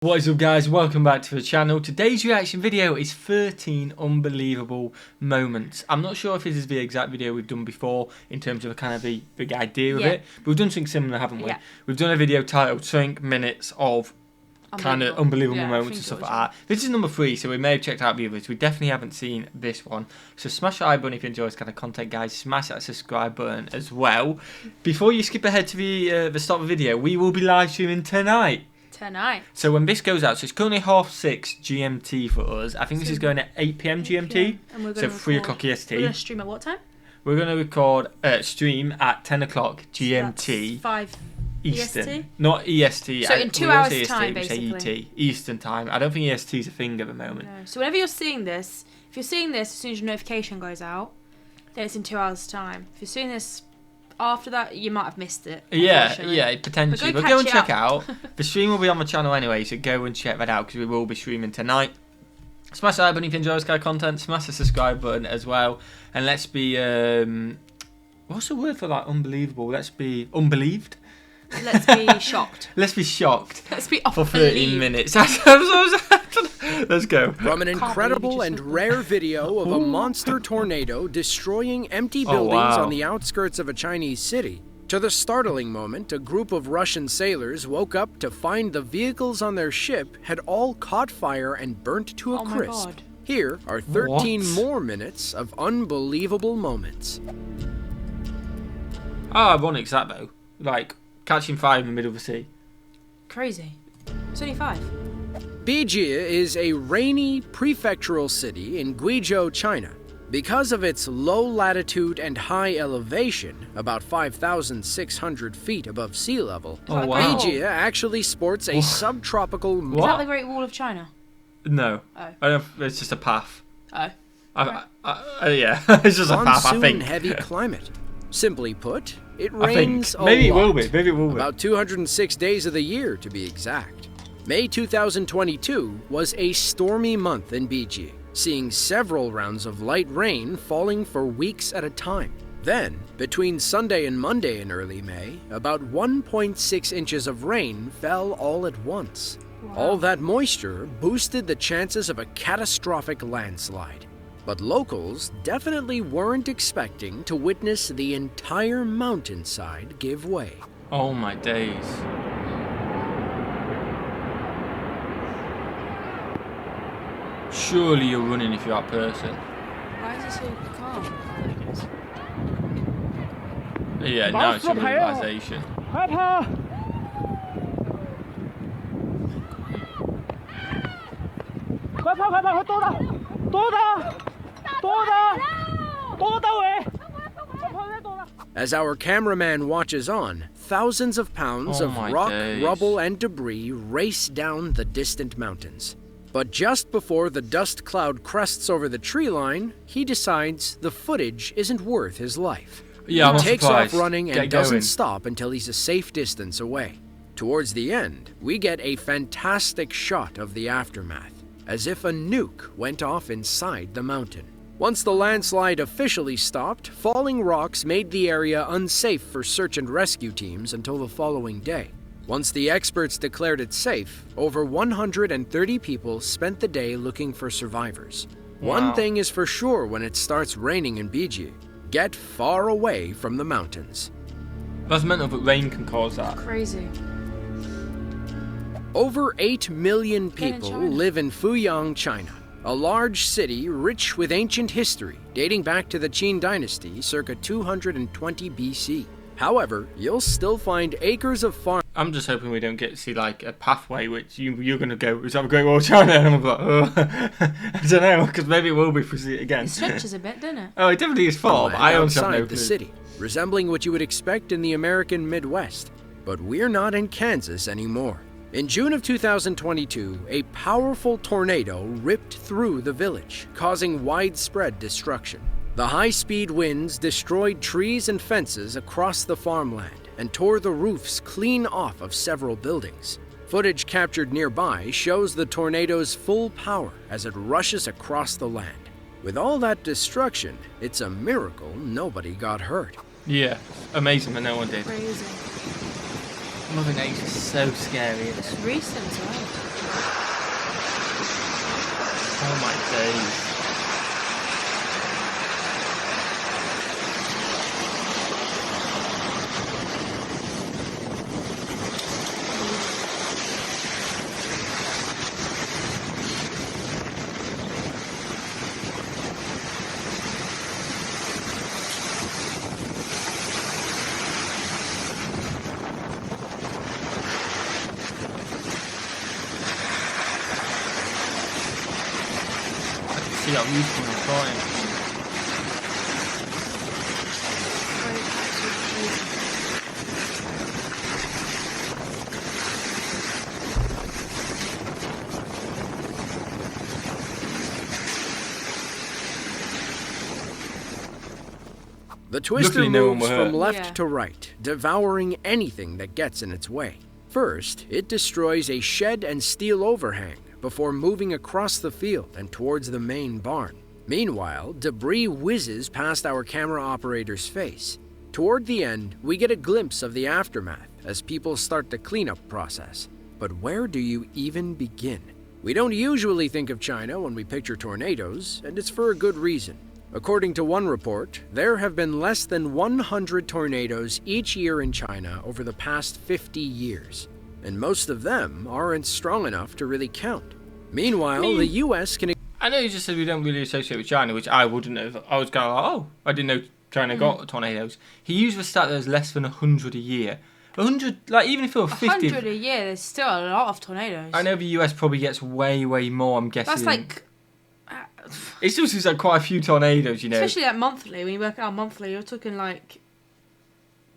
What is up, guys? Welcome back to the channel. Today's reaction video is 13 unbelievable moments. I'm not sure if this is the exact video we've done before in terms of a kind of the big idea of it, but we've done something similar, haven't we? Yeah. We've done a video titled 20 minutes of kind of unbelievable moments and stuff like that. This is number 3, so we may have checked out the others. We definitely haven't seen this one. So smash that like button if you enjoy this kind of content, guys. Smash that subscribe button as well. Before you skip ahead to the start of the video, we will be live streaming tonight. So when this goes out, so it's currently 6:30 GMT for us. I think this is going at 8 PM GMT, and we're so 3 o'clock EST. We're going to stream at what time? We're going to record stream at 10 o'clock GMT. So 5 Eastern. EST? Not EST. So in 2 hours time, basically. basically. ET, Eastern time. I don't think EST is a thing at the moment. No. So whenever you're seeing this, if you're seeing this as soon as your notification goes out, then it's in 2 hours time. If you're seeing this after that, you might have missed it. Yeah, potentially. But go and check out. The stream will be on the channel anyway, so go and check that out because we will be streaming tonight. Smash that like button if you enjoy this kind of content. Smash the subscribe button as well. And let's be, what's the word for like unbelievable? Let's be unbelieved. Let's be shocked. Let's be shocked. Let's be for 13 minutes. Let's go. From an incredible and rare video of a monster tornado destroying empty buildings on the outskirts of a Chinese city, to the startling moment a group of Russian sailors woke up to find the vehicles on their ship had all caught fire and burnt to a crisp. Here are 13 more minutes of unbelievable moments. How ironic is that though? Like, catching fire in the middle of the sea. Crazy. It's only 5. Beesley is a rainy prefectural city in Guizhou, China. Because of its low latitude and high elevation, about 5,600 feet above sea level, Beesley actually sports a subtropical... Is that the Great Wall of China? No. Oh. I don't, it's just a path. Oh. Yeah, it's just a path, I think. Monsoon-heavy climate. Simply put, it rains a lot. Maybe it will be. Maybe it will be. About 206 days of the year, to be exact. May 2022 was a stormy month in Beesley, seeing several rounds of light rain falling for weeks at a time. Then, between Sunday and Monday in early May, about 1.6 inches of rain fell all at once. Wow. All that moisture boosted the chances of a catastrophic landslide. But locals definitely weren't expecting to witness the entire mountainside give way. Oh my days. Surely you're running if you're that person. Why is it so calm? Yeah, now it's a realization. As our cameraman watches on, thousands of pounds of rock, rubble, and debris race down the distant mountains. But just before the dust cloud crests over the tree line, he decides the footage isn't worth his life. Yeah, he takes off running and doesn't stop until he's a safe distance away. Towards the end, we get a fantastic shot of the aftermath, as if a nuke went off inside the mountain. Once the landslide officially stopped, falling rocks made the area unsafe for search and rescue teams until the following day. Once the experts declared it safe, over 130 people spent the day looking for survivors. Wow. One thing is for sure when it starts raining in Beesley: get far away from the mountains. That's mental that rain can cause that. Crazy. Over 8 million people live in Fuyang, China, a large city rich with ancient history dating back to the Qin dynasty circa 220 BC. However, you'll still find acres of farm. I'm just hoping we don't get to see like a pathway which you're going to go, is that a Great Wall of China? And I'm like, oh, I don't know, because maybe it will be if we see it again. It stretches a bit, doesn't it? Oh, it definitely is far, but I also have no clue. The city, resembling what you would expect in the American Midwest. But we're not in Kansas anymore. In June of 2022, a powerful tornado ripped through the village, causing widespread destruction. The high-speed winds destroyed trees and fences across the farmland and tore the roofs clean off of several buildings. Footage captured nearby shows the tornado's full power as it rushes across the land. With all that destruction, it's a miracle nobody got hurt. Yeah, amazing that no one did. Crazy. Mother Nature's so scary. It's recent as well. days. See how useful it's going. The twister moves from left to right, devouring anything that gets in its way. First, it destroys a shed and steel overhang before moving across the field and towards the main barn. Meanwhile, debris whizzes past our camera operator's face. Toward the end, we get a glimpse of the aftermath as people start the cleanup process. But where do you even begin? We don't usually think of China when we picture tornadoes, and it's for a good reason. According to one report, there have been less than 100 tornadoes each year in China over the past 50 years, and most of them aren't strong enough to really count. Meanwhile, the US can... I know you just said we don't really associate with China, which I wouldn't have. I was kind of like, oh, I didn't know China got tornadoes. He used the stat that there's less than 100 a year. 100, like even if it were 50... 100 a year, there's still a lot of tornadoes. I know the US probably gets way, way more, I'm guessing. That's like... It still seems like quite a few tornadoes, you know. Especially like monthly. When you work out monthly, you're talking like...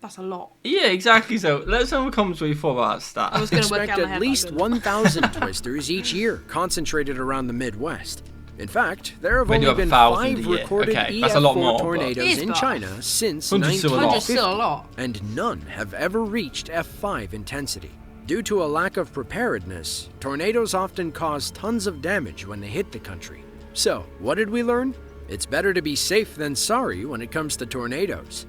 That's a lot. Yeah, exactly. So let's know in the comments what you thought about that stat. I was going to work out my head. At least 1,000 twisters each year, concentrated around the Midwest. In fact, there have only been 5 recorded EF4 tornadoes in China since 1950, still a lot. And none have ever reached F5 intensity. Due to a lack of preparedness, tornadoes often cause tons of damage when they hit the country. So, what did we learn? It's better to be safe than sorry when it comes to tornadoes.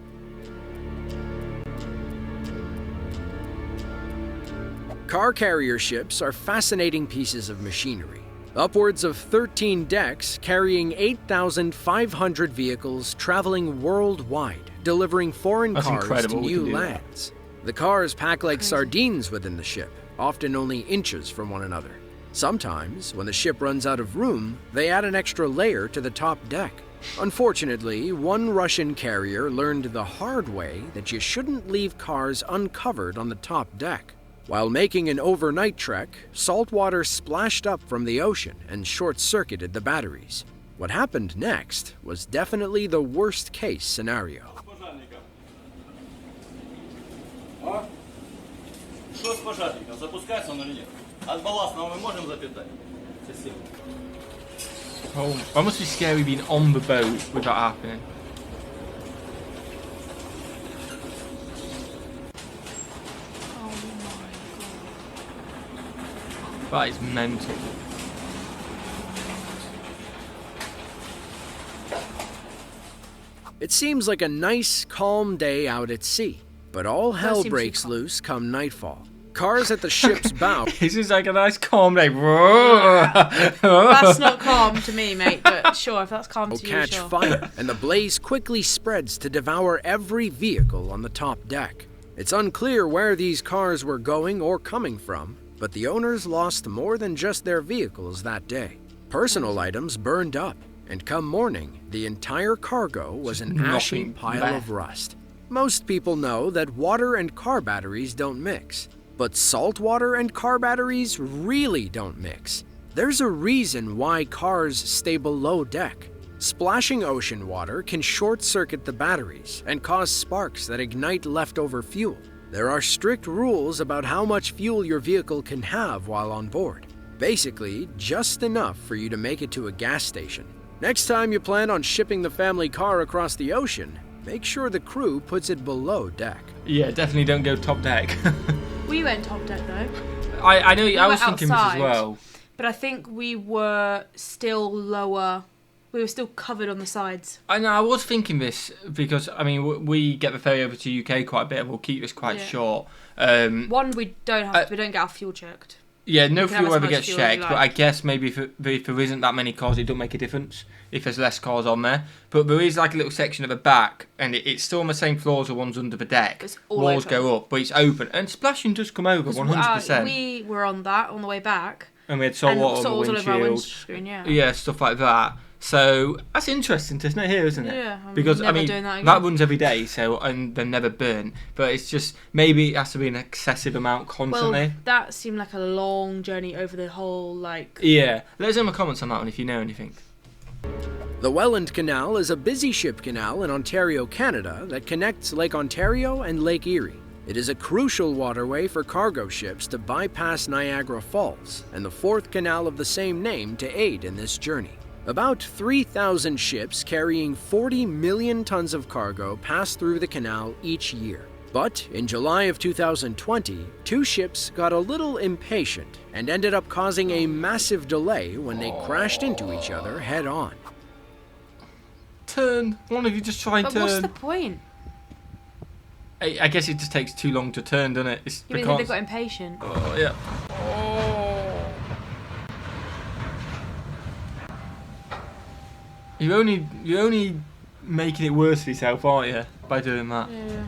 Car carrier ships are fascinating pieces of machinery. Upwards of 13 decks carrying 8,500 vehicles traveling worldwide, delivering foreign cars to new lands. The cars pack like sardines within the ship, often only inches from one another. Sometimes, when the ship runs out of room, they add an extra layer to the top deck. Unfortunately, one Russian carrier learned the hard way that you shouldn't leave cars uncovered on the top deck. While making an overnight trek, salt water splashed up from the ocean and short-circuited the batteries. What happened next was definitely the worst-case scenario. Oh, that must be scary being on the boat with that happening. That is mental. It seems like a nice, calm day out at sea, but all hell breaks loose come nightfall. Cars at the ship's bow. This is like a nice, calm day. That's not calm to me, mate, but sure, if that's calm to you, catch fire, and the blaze quickly spreads to devour every vehicle on the top deck. It's unclear where these cars were going or coming from, but the owners lost more than just their vehicles that day. Personal items burned up, and come morning, the entire cargo was an ashy pile of rust. Most people know that water and car batteries don't mix, but salt water and car batteries really don't mix. There's a reason why cars stay below deck. Splashing ocean water can short-circuit the batteries and cause sparks that ignite leftover fuel. There are strict rules about how much fuel your vehicle can have while on board. Basically, just enough for you to make it to a gas station. Next time you plan on shipping the family car across the ocean, make sure the crew puts it below deck. Yeah, definitely don't go top deck. We went top deck though. I know, I was thinking this as well. But I think we were still lower. We were still covered on the sides. I know, I was thinking this because, I mean, we get the ferry over to UK quite a bit and we'll keep this quite short. One, we don't get our fuel checked. Yeah, no fuel ever gets checked, but I guess maybe if there isn't that many cars, it don't make a difference if there's less cars on there. But there is like a little section at the back, and it's still on the same floor as the ones under the deck. Walls go up, but it's open. And splashing does come over 100%. We were on that on the way back. And we had salt water on the windshield. Yeah, stuff like that. So that's interesting, isn't it? Here, isn't it? Yeah, because I mean that runs every day, so and they're never burnt. But it's just maybe it has to be an excessive amount constantly. Well, that seemed like a long journey over the whole like. Yeah, let us know in the comments on that one if you know anything. The Welland Canal is a busy ship canal in Ontario, Canada, that connects Lake Ontario and Lake Erie. It is a crucial waterway for cargo ships to bypass Niagara Falls, and the fourth canal of the same name to aid in this journey. About 3,000 ships carrying 40 million tons of cargo pass through the canal each year. But in July of 2020, 2 ships got a little impatient and ended up causing a massive delay when they crashed into each other head-on. Turn! One of you just try and turn. But what's the point? I guess it just takes too long to turn, doesn't it? You think they got impatient? Oh, yeah. Oh. You're only making it worse for yourself, aren't you, by doing that? Yeah.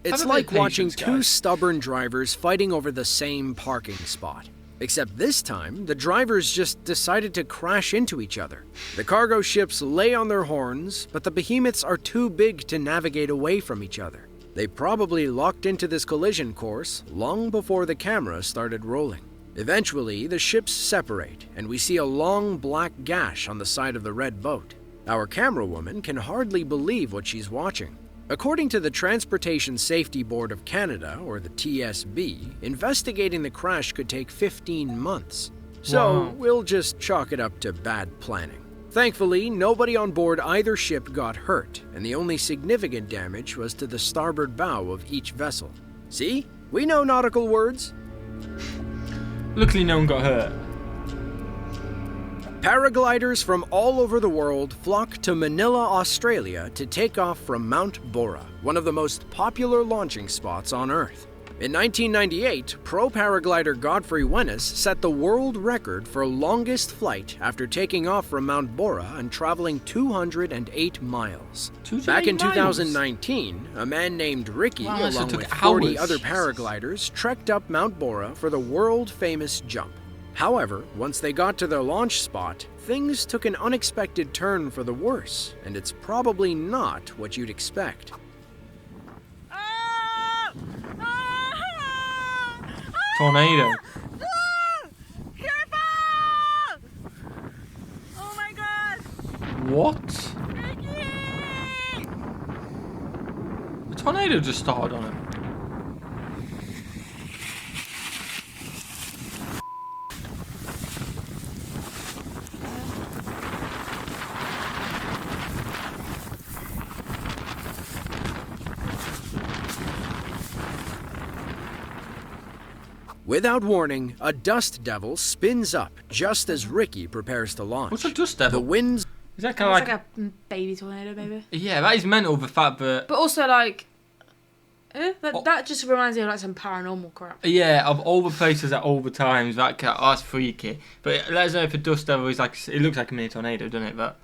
It's like watching 2 stubborn drivers fighting over the same parking spot. Except this time, the drivers just decided to crash into each other. The cargo ships lay on their horns, but the behemoths are too big to navigate away from each other. They probably locked into this collision course long before the camera started rolling. Eventually, the ships separate, and we see a long black gash on the side of the red boat. Our camera woman can hardly believe what she's watching. According to the Transportation Safety Board of Canada, or the TSB, investigating the crash could take 15 months. So we'll just chalk it up to bad planning. Thankfully, nobody on board either ship got hurt, and the only significant damage was to the starboard bow of each vessel. See? We know nautical words. Luckily no one got hurt. Paragliders from all over the world flock to Manila, Australia to take off from Mount Bora, one of the most popular launching spots on Earth. In 1998, pro paraglider Godfrey Wennis set the world record for longest flight after taking off from Mount Bora and traveling 208 miles. Back in 2019, a man named Ricky, along with 40 other paragliders, trekked up Mount Bora for the world-famous jump. However, once they got to their launch spot, things took an unexpected turn for the worse, and it's probably not what you'd expect. Tornado. Oh my god! What? The tornado just started on him. Without warning, a dust devil spins up just as Ricky prepares to launch. What's a dust devil? The winds... Is that kind of like a baby tornado, maybe? Yeah, that is mental, the fact that... But also, like... that just reminds me of like some paranormal crap. Yeah, of all the places at all the times, that's freaky. But let us know if a dust devil is like... It looks like a mini tornado, doesn't it? But...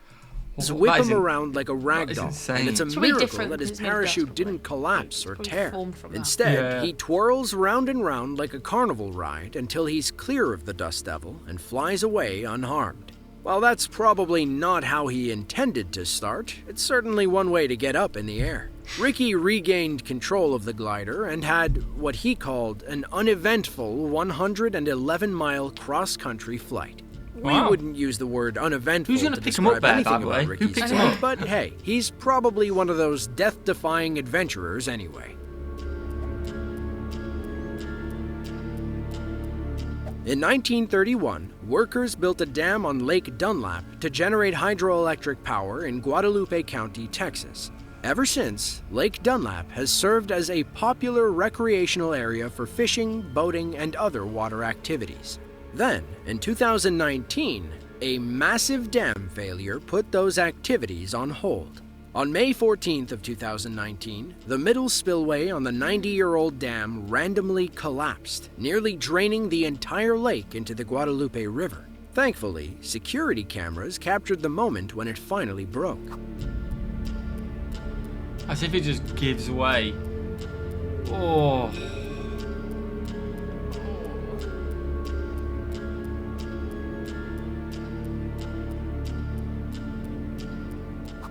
whip him around like a rag doll, and it's a miracle that his parachute didn't collapse or tear. Instead, he twirls round and round like a carnival ride until he's clear of the dust devil and flies away unharmed. While that's probably not how he intended to start, it's certainly one way to get up in the air. Ricky regained control of the glider and had what he called an uneventful 111-mile cross-country flight. We wouldn't use the word uneventful to describe anything about Ricky's flight, but hey, he's probably one of those death-defying adventurers anyway. In 1931, workers built a dam on Lake Dunlap to generate hydroelectric power in Guadalupe County, Texas. Ever since, Lake Dunlap has served as a popular recreational area for fishing, boating, and other water activities. Then, in 2019, A massive dam failure put those activities on hold. On May 14th of 2019, the middle spillway on the 90-year-old dam randomly collapsed, nearly draining the entire lake into the Guadalupe River. Thankfully, security cameras captured the moment when it finally broke. As if it just gives way. Oh.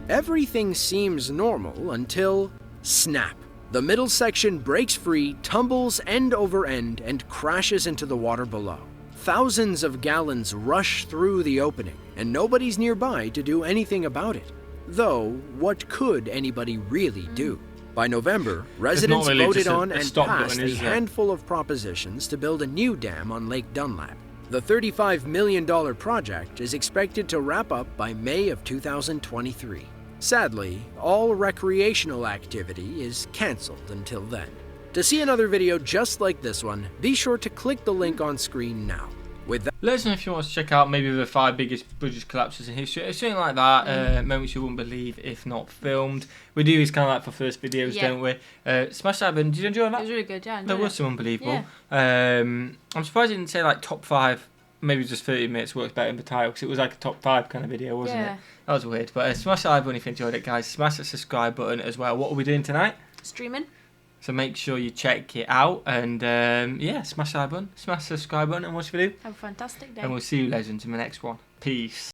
Everything seems normal until snap. The middle section breaks free, tumbles end over end, and crashes into the water below. Thousands of gallons rush through the opening, and nobody's nearby to do anything about it. Though, what could anybody really do? By November, residents voted on and passed a handful of propositions to build a new dam on Lake Dunlap. The $35 million project is expected to wrap up by May of 2023. Sadly, all recreational activity is cancelled until then. To see another video just like this one, be sure to click the link on screen now. With that, let us know if you want to check out maybe the 5 biggest bridge collapses in history, or something like that. Moments you wouldn't believe if not filmed. We do these kind of like for first videos, don't we? Smash that button. Did you enjoy that? It was really good, yeah. There was some unbelievable. Yeah. I'm surprised it didn't say like top 5. Maybe just 30 minutes works better in the title, because it was like a top 5 kind of video, wasn't it? That was weird. But smash that like button if you enjoyed it, guys. Smash that subscribe button as well. What are we doing tonight? Streaming. So make sure you check it out. And yeah, smash that like button, smash the subscribe button, and what should we do? Have a fantastic day. And we'll see you, legends, in the next one. Peace.